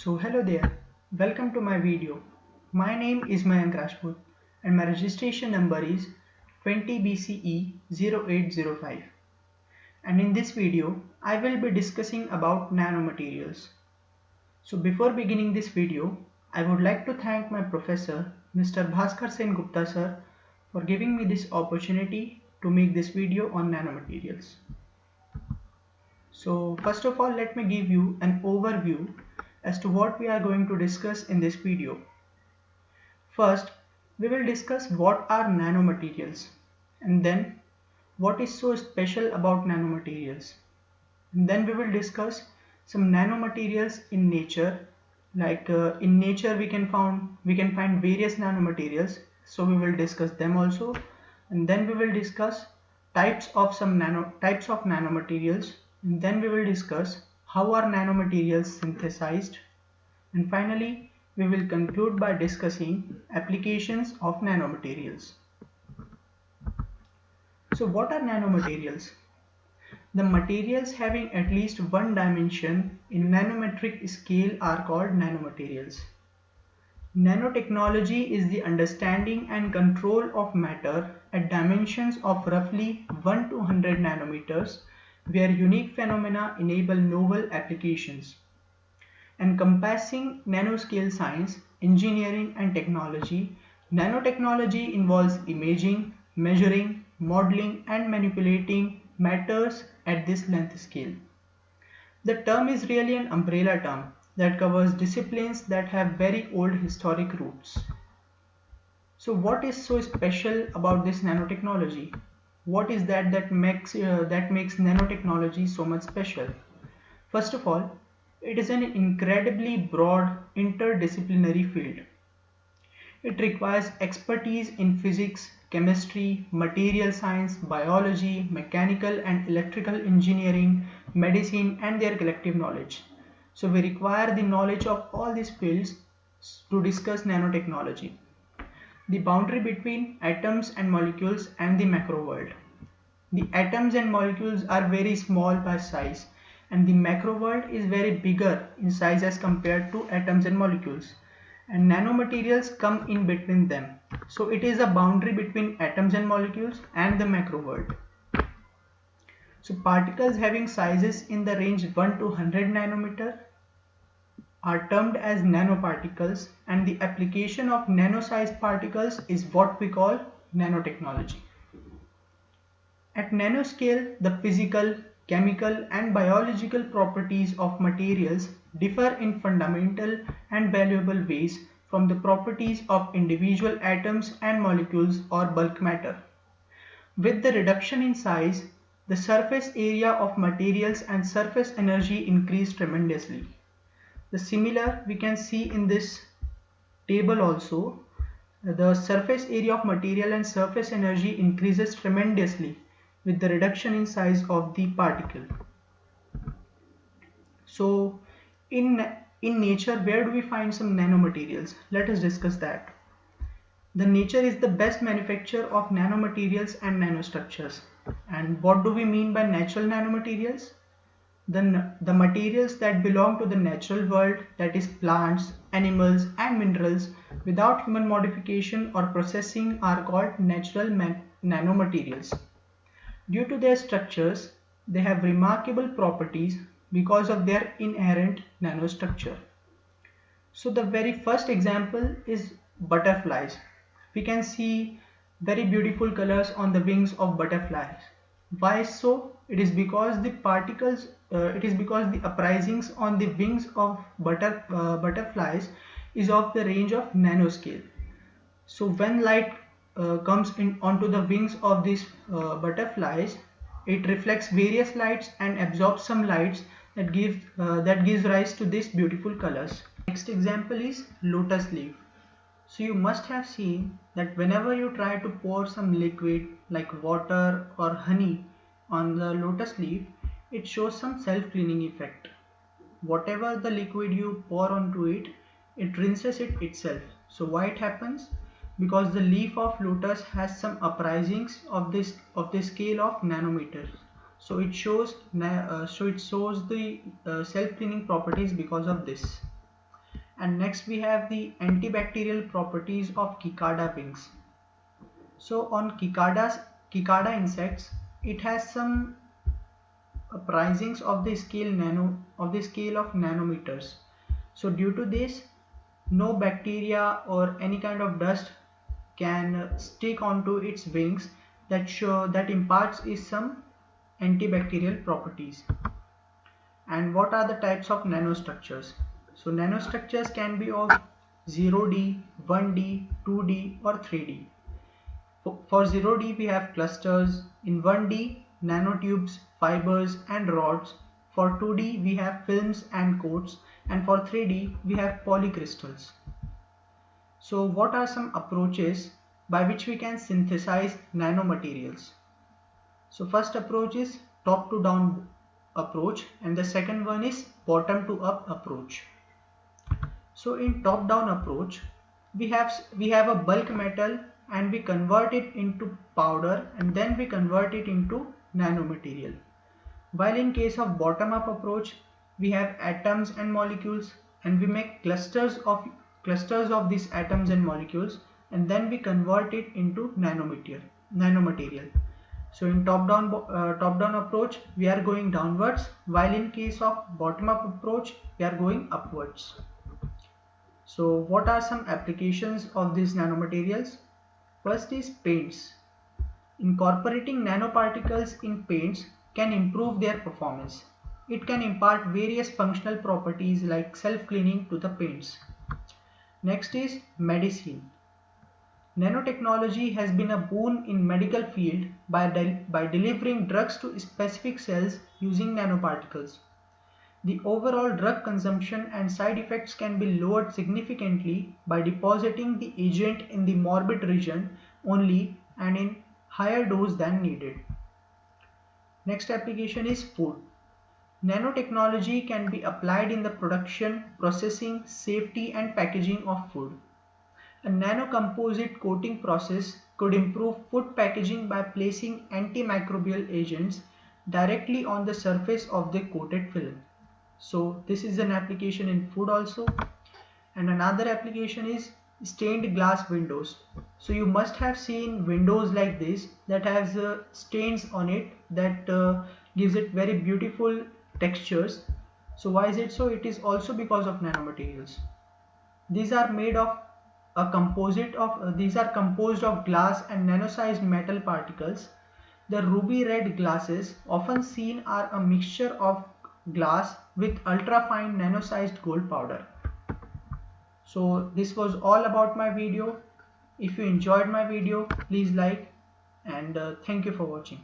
So hello there, welcome to my video. My name is Mayank Rajput and my registration number is 20BCE 0805, and in this video I will be discussing about nanomaterials. So before beginning this video, I would like to thank my professor Mr. Bhaskar Sen Gupta sir for giving me this opportunity to make this video on nanomaterials. So first of all, let me give you an overview as to what we are going to discuss in this video. First, we will discuss what are nanomaterials, and then what is so special about nanomaterials. And then we will discuss some nanomaterials in nature. In nature we can find various nanomaterials, so we will discuss them also. And then we will discuss types of nanomaterials, and then we will discuss how are nanomaterials synthesized, and finally we will conclude by discussing applications of nanomaterials. So what are nanomaterials? The materials having at least one dimension in nanometric scale are called nanomaterials. Nanotechnology is the understanding and control of matter at dimensions of roughly 1 to 100 nanometers, where unique phenomena enable novel applications. Encompassing nanoscale science, engineering and technology, nanotechnology involves imaging, measuring, modeling and manipulating matters at this length scale. The term is really an umbrella term that covers disciplines that have very old historic roots. So what is so special about this nanotechnology? What is that makes nanotechnology so much special? First of all, it is an incredibly broad interdisciplinary field. It requires expertise in physics, chemistry, material science, biology, mechanical and electrical engineering, medicine and their collective knowledge. So we require the knowledge of all these fields to discuss nanotechnology. The boundary between atoms and molecules and the macro world. The atoms and molecules are very small by size, and the macro world is very bigger in size as compared to atoms and molecules, and nanomaterials come in between them. So it is a boundary between atoms and molecules and the macro world. So particles having sizes in the range 1 to 100 nanometer are termed as nanoparticles, and the application of nano-sized particles is what we call nanotechnology. At nanoscale, the physical, chemical and biological properties of materials differ in fundamental and valuable ways from the properties of individual atoms and molecules or bulk matter. With the reduction in size, the surface area of materials and surface energy increase tremendously. The similar we can see in this table also. The surface area of material and surface energy increases tremendously with the reduction in size of the particle. So in nature, where do we find some nanomaterials? Let us discuss that. The nature is the best manufacturer of nanomaterials and nanostructures. And what do we mean by natural nanomaterials? The materials that belong to the natural world, that is plants, animals and minerals without human modification or processing, are called natural nanomaterials. Due to their structures, they have remarkable properties because of their inherent nanostructure. So the very first example is butterflies. We can see very beautiful colors on the wings of butterflies. Why so? It is because the uprisings on the wings of butterflies is of the range of nanoscale. So when light comes in onto the wings of these butterflies, it reflects various lights and absorbs some lights that gives rise to these beautiful colors. Next example is lotus leaf. So you must have seen that whenever you try to pour some liquid like water or honey on the lotus leaf, it shows some self-cleaning effect. Whatever the liquid you pour onto it, it rinses it itself. So why it happens? Because the leaf of lotus has some uprisings of the scale of nanometers. So it shows the self-cleaning properties because of this. And next we have the antibacterial properties of cicada wings. So on cicada insects, it has some prisings of the scale of nanometers. So due to this, no bacteria or any kind of dust can stick onto its wings that imparts is some antibacterial properties. And what are the types of nanostructures? So nanostructures can be of 0D, 1D, 2D or 3D. For 0D we have clusters, in 1D nanotubes, fibers and rods, for 2D we have films and coats, and for 3D we have polycrystals. So what are some approaches by which we can synthesize nanomaterials? So first approach is top to down approach and the second one is bottom to up approach. So in top down approach, we have a bulk metal and we convert it into powder and then we convert it into nanomaterial. While in case of bottom up approach, we have atoms and molecules and we make clusters of these atoms and molecules and then we convert it into nanomaterial. So in top down approach we are going downwards, while in case of bottom up approach we are going upwards. So what are some applications of these nanomaterials? First is paints. Incorporating nanoparticles in paints can improve their performance. It can impart various functional properties like self-cleaning to the paints. Next is medicine. Nanotechnology has been a boon in medical field by delivering drugs to specific cells using nanoparticles. The overall drug consumption and side effects can be lowered significantly by depositing the agent in the morbid region only and in higher dose than needed. Next application is food. Nanotechnology can be applied in the production, processing, safety and packaging of food. A nanocomposite coating process could improve food packaging by placing antimicrobial agents directly on the surface of the coated film. So this is an application in food also. And another application is stained glass windows. So you must have seen windows like this that has stains on it that gives it very beautiful textures. So why is it so? It is also because of nanomaterials. These are made of these are composed of glass and nano-sized metal particles. The ruby red glasses often seen are a mixture of glass with ultra-fine nano-sized gold powder. So this was all about my video. If you enjoyed my video, please like and thank you for watching.